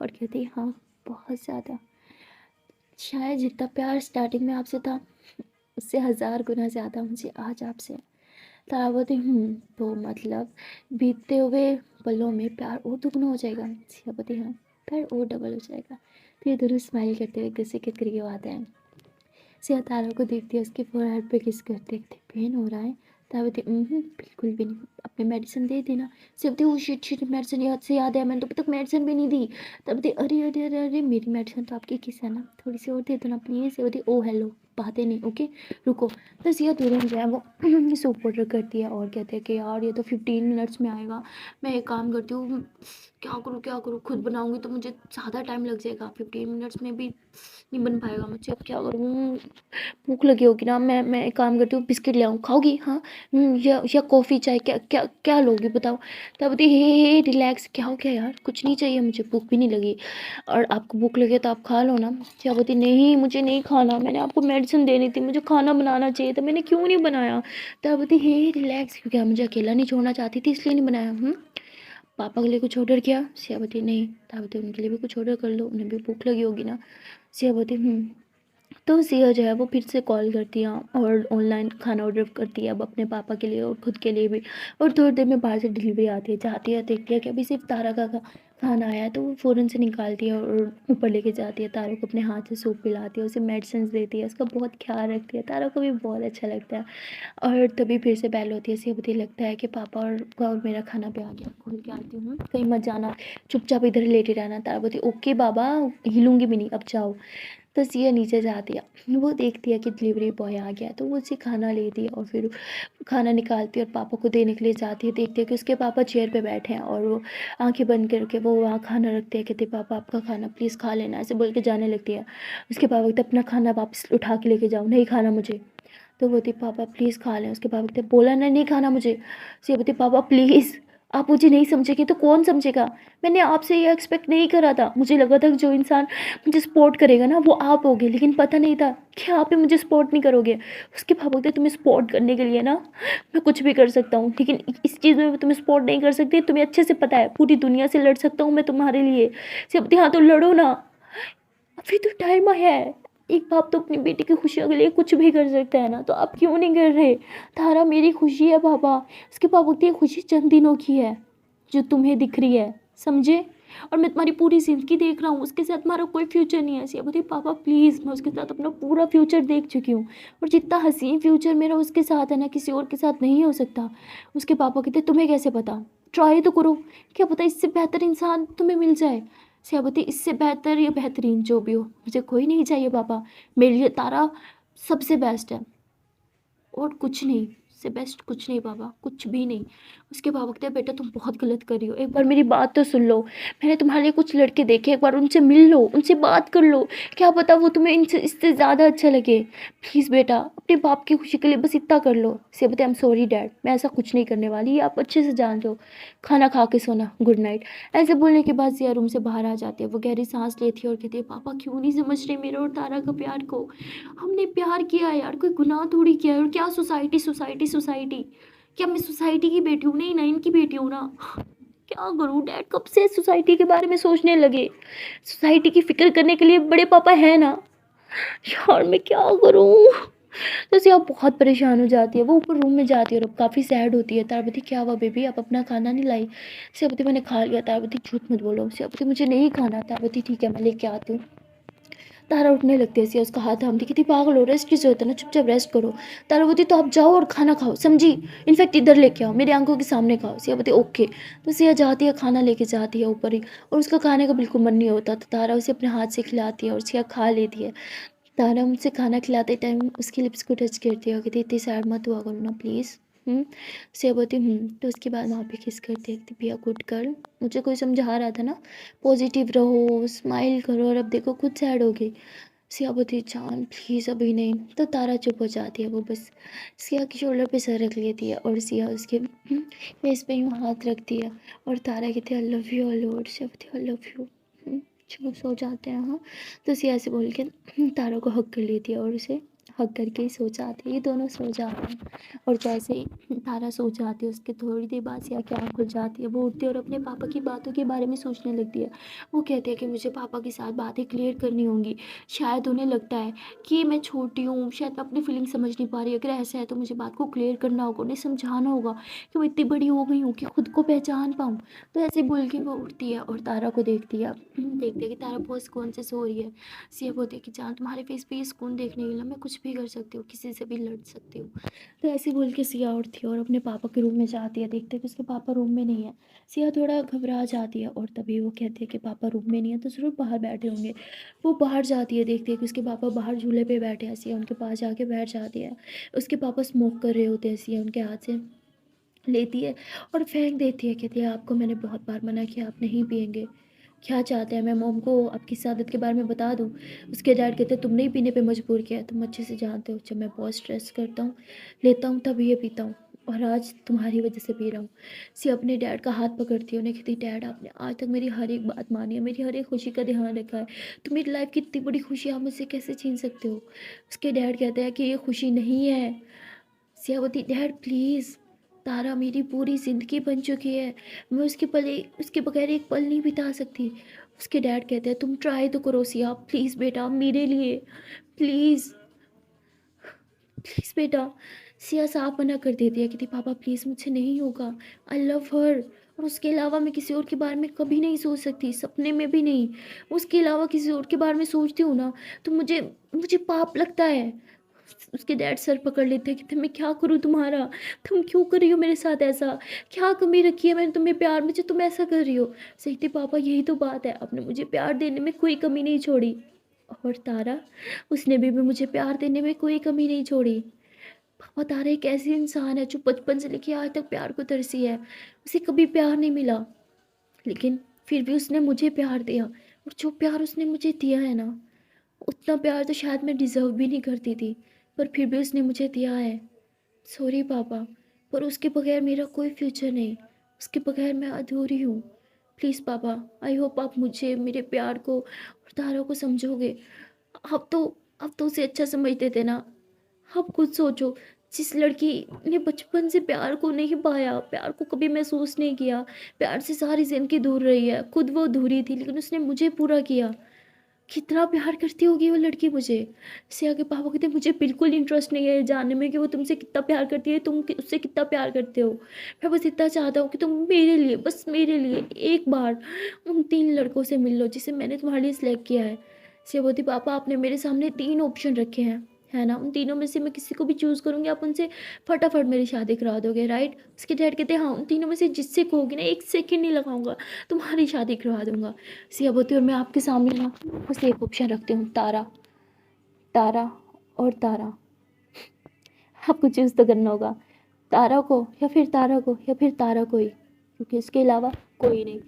और कहती हाँ बहुत ज़्यादा, शायद जितना प्यार स्टार्टिंग में आपसे था उससे 1000 गुना ज़्यादा मुझे आज आपसे। तारा बोलती तो मतलब बीतते हुए पलों में प्यार और दुगना हो जाएगा? सिया बोलती हाँ, प्यार और डबल हो जाएगा। तो ये दोनों स्माइल करते हुए किसी के करीब आते हैं। सिया तारा को देखती है, उसके फोरहेड पे किस करते देखते पेन हो रहा है? तारा बोलती बिल्कुल भी नहीं, अपने मेडिसिन दे देना। सिया बोलती ओ शिट शिट, मेडिसिन याद से याद है, मैंने तो अभी तक मेडिसिन भी नहीं दी। तब बोलती अरे अरे अरे अरे मेरी मेडिसिन तो आपकी किस है ना, थोड़ी सी और दे दो ना प्लीज़। सिया बोलती ओ हेलो, बातें नहीं, ओके रुको। तो सिया तुरंत जो है वो सूप ऑर्डर करती है और कहते हैं कि यार ये तो 15 मिनट्स में आएगा, मैं एक काम करती हूँ, क्या करूँ, खुद बनाऊँगी तो मुझे ज़्यादा टाइम लग जाएगा, 15 मिनट्स में भी नहीं बन पाएगा मुझसे, अब क्या करूँ? भूख लगी होगी ना, मैं एक काम करती हूँ बिस्किट ले आऊँ, खाओगी? हाँ। या कॉफ़ी चाय, क्या क्या क्या लोगी बताओ? तब बोलती हे रिलैक्स, क्या हो गया यार, कुछ नहीं चाहिए मुझे, भूख भी नहीं लगी, और आपको भूख लगे तो आप खा लो ना। क्या बोलती नहीं मुझे नहीं खाना, मैंने आपको मेडिसिन देनी थी, मुझे खाना बनाना चाहिए था, मैंने क्यों नहीं बनाया? तब बोलती हे रिलैक्स, क्योंकि मुझे अकेला नहीं छोड़ना चाहती थी इसलिए नहीं बनाया। पापा के लिए कुछ ऑर्डर किया? सियावती नहीं। तावती उनके लिए भी कुछ ऑर्डर कर लो, उन्हें भी भूख लगी होगी ना। सियावती तो सिया जो है वो फिर से कॉल करती है और ऑनलाइन खाना ऑर्डर करती है अब अपने पापा के लिए और खुद के लिए भी। और थोड़ी देर में बाहर से डिलीवरी आती है, जाती है, देखती है कि अभी सिर्फ तारा का खाना आया है, तो वो फ़ौरन से निकालती है और ऊपर लेके जाती है। तारा को अपने हाथ से सूप पिलाती है, उसे मेडिसिन देती है, उसका बहुत ख्याल रखती है। तारा को भी बहुत अच्छा लगता है। और तभी फिर से बेल होती है। सिया बोती लगता है कि पापा और मेरा खाना पे आ गया, खोल के आती हूँ, कहीं मत जाना, चुपचाप इधर लेटे रहना। तारा बोती ओके बाबा, हिलूंगी भी नहीं, अब जाओ। तो सिया नीचे जाती है, वो देखती है कि डिलीवरी बॉय आ गया है, तो वो उसे खाना लेती है और फिर खाना निकालती है और पापा को देने के लिए जाती है। देखती है कि उसके पापा चेयर पे बैठे हैं और वो आंखें बंद करके वो वहाँ खाना रखते हैं। कहते पापा आपका खाना प्लीज़ खा लेना, ऐसे बोल के जाने लगती है। उसके पापा कहते अपना खाना वापस उठा के लेके जाओ, नहीं खाना मुझे। तो बोलती पापा प्लीज़ खा लें। उसके पापा कहते बोला ना नहीं खाना मुझे। सिया बोलती पापा प्लीज़, आप मुझे नहीं समझेंगे तो कौन समझेगा। मैंने आपसे ये एक्सपेक्ट नहीं करा था, मुझे लगा था कि जो इंसान मुझे सपोर्ट करेगा ना वो आप होगे, लेकिन पता नहीं था कि आप ही मुझे सपोर्ट नहीं करोगे। उसके पापा कहते तुम्हें सपोर्ट करने के लिए ना मैं कुछ भी कर सकता हूँ, लेकिन इस चीज़ में मैं तुम्हें सपोर्ट नहीं कर सकती। तुम्हें अच्छे से पता है पूरी दुनिया से लड़ सकता हूँ मैं तुम्हारे लिए। सिया बोलती हाँ तो लड़ो ना, अभी तो टाइम आया है। एक बाप तो अपनी बेटी की खुशियों के लिए कुछ भी कर सकता है ना, तो आप क्यों नहीं कर रहे। तारा मेरी खुशी है पापा। उसके पापा बोलते हैं खुशी चंद दिनों की है जो तुम्हें दिख रही है, समझे, और मैं तुम्हारी पूरी ज़िंदगी देख रहा हूँ, उसके साथ तुम्हारा कोई फ्यूचर नहीं है। ऐसी बोलती पापा प्लीज़, मैं उसके साथ अपना पूरा फ्यूचर देख चुकी हूँ, और जितना हसीन फ्यूचर मेरा उसके साथ है ना किसी और के साथ नहीं हो सकता। उसके पापा कहते तुम्हें कैसे पता, ट्राई तो करो, क्या पता इससे बेहतर इंसान तुम्हें मिल जाए। सियाबती इससे बेहतर या बेहतरीन जो भी हो मुझे कोई नहीं चाहिए पापा, मेरे लिए तारा सबसे बेस्ट है और कुछ नहीं, इससे बेस्ट कुछ नहीं पापा, कुछ भी नहीं। उसके पापा कहते हैं बेटा तुम बहुत गलत कर रही हो, एक बार मेरी बात तो सुन लो। मैंने तुम्हारे लिए कुछ लड़के देखे, एक बार उनसे मिल लो, उनसे बात कर लो, क्या पता वो तुम्हें इनसे इससे ज़्यादा अच्छा लगे। प्लीज़ बेटा अपने बाप की खुशी के लिए बस इतना कर लो। से बताए आई एम सॉरी डैड, मैं ऐसा कुछ नहीं करने वाली, ये आप अच्छे से जानते हो। खाना खा के सोना, गुड नाइट। ऐसे बोलने के बाद जिया रूम से बाहर आ जाती है। वो गहरी सांस लेती है और कहती है पापा क्यों नहीं समझ रहे मेरे और तारा का प्यार को। हमने प्यार किया है यार, कोई गुनाह थोड़ी किया है। और क्या सोसाइटी सोसाइटी सोसाइटी, क्या मैं सोसाइटी की बेटी हूँ, नहीं ना इनकी बेटी हूँ ना। क्या करूँ डैड, कब से सोसाइटी के बारे में सोचने लगे। सोसाइटी की फिक्र करने के लिए बड़े पापा हैं ना यार, मैं क्या करूँ। तो सिया बहुत परेशान हो जाती है, वो ऊपर रूम में जाती है और अब काफ़ी सैड होती है। तारावती क्या हुआ बेबी, आप अपना खाना नहीं लाई। सियावती मैंने खा लिया। तारावती झूठ मत बोलो। सियावती मुझे नहीं खाना। तारावती ठीक है मैं लेके आती हूँ। तारा उठने लगती है। सिया उसका हाथ थामती, कितनी पागल हो, रेस्ट किसे होता है ना, चुपचाप रेस्ट करो। तारा बोलती तो आप जाओ और खाना खाओ, समझी, इनफैक्ट इधर लेके आओ, मेरी आंखों के सामने खाओ। सिया बोलती ओके। तो सिया जाती है, खाना लेके जाती है ऊपर ही, और उसका खाने का बिल्कुल मन नहीं होता, तो तारा उसे अपने हाथ से खिलाती है और सिया खा लेती है। तारा मुझसे खाना खिलाते टाइम उसकी लिप्स को टच करती है और कहती इतनी सैड मत हुआ करो ना प्लीज़। सिया बोलती तो उसके बाद वहाँ पे किस करती है, कहती पिया गुड गर्ल, मुझे कोई समझा रहा था ना पॉजिटिव रहो, स्माइल करो, और अब देखो खुद सैड हो गई। सिया बोलती जान प्लीज़ अभी नहीं। तो तारा चुप हो जाती है, वो बस सिया के शोल्डर पे सर रख लेती है और सिया उसके फेस पे यूँ हाथ रखती है और तारा कहती है I love you Lord. Siya बोलती आई लव यू। चलो सो जाते हैं हाँ। तो सिया से बोल के तारा को हग कर लेती है और उसे हग करके ही सो जाती है। ये दोनों सो जाते हैं और जैसे ही तारा सो जाती है उसके थोड़ी देर बाद सिया की आँख खुल जाती है। वो उठती है और अपने पापा की बातों के बारे में सोचने लगती है। वो कहते हैं कि मुझे पापा के साथ बातें क्लियर करनी होंगी। शायद उन्हें लगता है कि मैं छोटी हूँ, शायद मैं अपनी फीलिंग समझ नहीं पा रही। अगर ऐसा है तो मुझे बात को क्लियर करना होगा, उन्हें समझाना होगा कि मैं इतनी बड़ी हो गई हूँ कि खुद को पहचान पाऊँ। तो ऐसे बोल के वो उठती है और तारा को देखती है। देखते हैं कि तारा बहुत सुकून से सो रही है। सिया बोलती है कि जान तुम्हारे फेस पे ये सुकून देखने के लिए मैं कुछ भी कर सकती हूँ, किसी से भी लड़ सकती हूँ। तो ऐसे बोल के सिया उठती है और अपने पापा के रूम में जाती है। देखते हैं कि उसके पापा रूम में नहीं है। सिया थोड़ा घबरा जाती है और तभी वो कहती है कि पापा रूम में नहीं है तो ज़रूर बाहर बैठे होंगे। वो बाहर जाती है, देखती है कि उसके पापा बाहर झूले पे बैठे हैं। सिया उनके पास जाके बैठ जाती है। उसके पापा स्मोक कर रहे होते हैं। सिया उनके हाथ से लेती है और फेंक देती है। कहती है आपको मैंने बहुत बार मना किया, आप नहीं पियेंगे, क्या चाहते हैं मैं मॉम को आपकी इस आदत के बारे में बता दूं। उसके डैड कहते हैं तुमने ही पीने पे मजबूर किया है, तुम अच्छे से जानते हो जब मैं बहुत स्ट्रेस करता हूँ लेता हूँ तब ये पीता हूँ, और आज तुम्हारी वजह से पी रहा हूँ। सी अपने डैड का हाथ पकड़ती है, उन्हें कहती डैड आपने आज तक मेरी हर एक बात मानी है, मेरी हर एक खुशी का ध्यान रखा है, तो मेरी लाइफ की इतनी बड़ी खुशी आप मुझसे कैसे छीन सकते हो। उसके डैड कहते हैं कि ये खुशी नहीं है। सिया बोलती डैड प्लीज़, तारा मेरी पूरी ज़िंदगी बन चुकी है। मैं उसके बगैर एक पल नहीं बिता सकती। उसके डैड कहते हैं तुम ट्राई तो करो सिया, प्लीज़ बेटा मेरे लिए, प्लीज़, प्लीज़ बेटा। सिया साफ मना कर देती है, कहती पापा प्लीज़ मुझसे नहीं होगा, आई लव हर, और उसके अलावा मैं किसी और के बारे में कभी नहीं सोच सकती, सपने में भी नहीं। उसके अलावा किसी और के बारे में सोचती हूँ ना तो मुझे मुझे पाप लगता है। उसके डैड सर पकड़ लेते हैं, कहते मैं क्या करूँ तुम्हारा, तुम क्यों कर रही हो मेरे साथ ऐसा, क्या कमी रखी है मैंने तुम्हें प्यार में जो तुम ऐसा कर रही हो। सही थी पापा, यही तो बात है, आपने मुझे प्यार देने में कोई कमी नहीं छोड़ी। और तारा, उसने भी मुझे प्यार देने में कोई कमी नहीं छोड़ी। पापा तारा एक ऐसी इंसान है जो बचपन से लेके आज तक प्यार को तरसी है, उसे कभी प्यार नहीं मिला, लेकिन फिर भी उसने मुझे प्यार दिया, और जो प्यार उसने मुझे दिया है ना, उतना प्यार तो शायद मैं डिज़र्व भी नहीं करती थी, पर फिर भी उसने मुझे दिया है। सॉरी पापा, पर उसके बगैर मेरा कोई फ्यूचर नहीं, उसके बगैर मैं अधूरी हूँ। प्लीज़ पापा, आई होप आप मुझे, मेरे प्यार को और तारा को समझोगे। आप तो आप तो उसे अच्छा समझते थे ना। आप खुद सोचो, जिस लड़की ने बचपन से प्यार को नहीं पाया, प्यार को कभी महसूस नहीं किया, प्यार से सारी ज़िंदगी दूर रही है, खुद वो अधूरी थी लेकिन उसने मुझे पूरा किया। कितना प्यार करती होगी वो लड़की मुझे। सिया के पापा कहते मुझे बिल्कुल इंटरेस्ट नहीं है ये जानने में कि वो तुमसे कितना प्यार करती है, उससे कितना प्यार करते हो। मैं बस इतना चाहता हूँ कि तुम मेरे लिए, बस मेरे लिए एक बार उन 3 लड़कों से मिल लो जिसे मैंने तुम्हारे लिए सिलेक्ट किया है। सिया बोलती पापा आपने मेरे सामने 3 ऑप्शन रखे हैं, है ना? उन तीनों में से मैं किसी को भी चूज़ करूँगी, आप उनसे फटाफट मेरी शादी करा दोगे, राइट? उसके डैड कहते हैं हाँ, उन तीनों में से जिससे कहोगी ना 1 सेकंड नहीं लगाऊँगा, तुम्हारी शादी करवा दूँगा। सिया बोलती और मैं आपके सामने ना बस एक ऑप्शन रखती हूँ, तारा, तारा और तारा। आपको चूज़ तो करना होगा, तारा को या फिर तारा को या फिर तारा को ही, क्योंकि इसके अलावा कोई नहीं।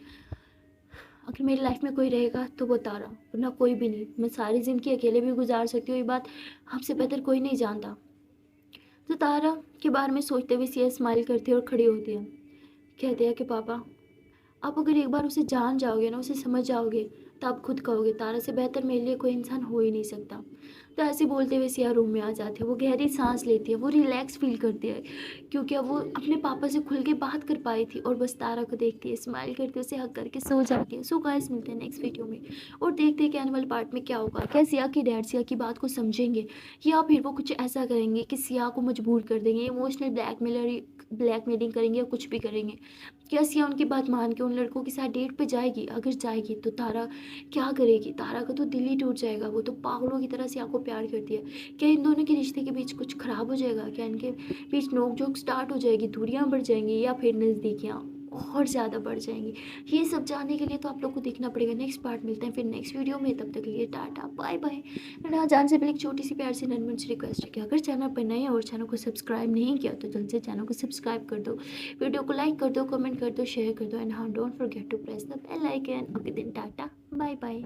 अगर मेरी लाइफ में कोई रहेगा तो वो तारा, वरना कोई भी नहीं। मैं सारी ज़िंदगी अकेले भी गुजार सकती हूँ, ये बात आपसे बेहतर कोई नहीं जानता। तो तारा के बारे में सोचते हुए सिया स्माइल करती है और खड़ी होती है। कहते हैं कि पापा, आप अगर एक बार उसे जान जाओगे ना, उसे समझ जाओगे, तो आप खुद कहोगे तारा से बेहतर मेरे लिए कोई इंसान हो ही नहीं सकता। तो ऐसे बोलते हुए सिया रूम में आ जाती है, वो गहरी सांस लेती है, वो रिलैक्स फील करती है, क्योंकि अब वो अपने पापा से खुल के बात कर पाई थी, और बस तारा को देखती है, स्माइल करके उसे हक करके सो जाती है। सो गाइस, मिलते हैं नेक्स्ट वीडियो में, और देखते हैं कि आने वाले पार्ट में क्या होगा। क्या सिया के डैड सिया की बात को समझेंगे, या फिर वो कुछ ऐसा करेंगे कि सिया को मजबूर कर देंगे, इमोशनल ब्लैकमेलिंग करेंगे या कुछ भी करेंगे। क्या सिया उनकी बात मान के उन लड़कों के साथ डेट पे जाएगी? अगर जाएगी तो तारा क्या करेगी? तारा का तो दिल ही टूट जाएगा, वो तो पागलों की तरह सिया को प्यार करती है। क्या इन दोनों के रिश्ते के बीच कुछ खराब हो जाएगा? क्या इनके बीच नोक झोंक स्टार्ट हो जाएगी, दूरियां बढ़ जाएंगी, या फिर नज़दीकियाँ और ज़्यादा बढ़ जाएंगी? ये सब जानने के लिए तो आप लोग को देखना पड़ेगा। नेक्स्ट पार्ट मिलते हैं फिर नेक्स्ट वीडियो में, तब तक के लिए टाटा बाय बाय। ना जान से पहले एक छोटी सी प्यार से नन्ही सी रिक्वेस्ट है कि अगर चैनल पर नए हैं और चैनल को सब्सक्राइब नहीं किया तो जल्द से चैनल को सब्सक्राइब कर दो, वीडियो को लाइक कर दो, कमेंट कर दो, शेयर कर दो, एंड हाँ, don't forget to press the bell icon. Okay then, tata bye bye.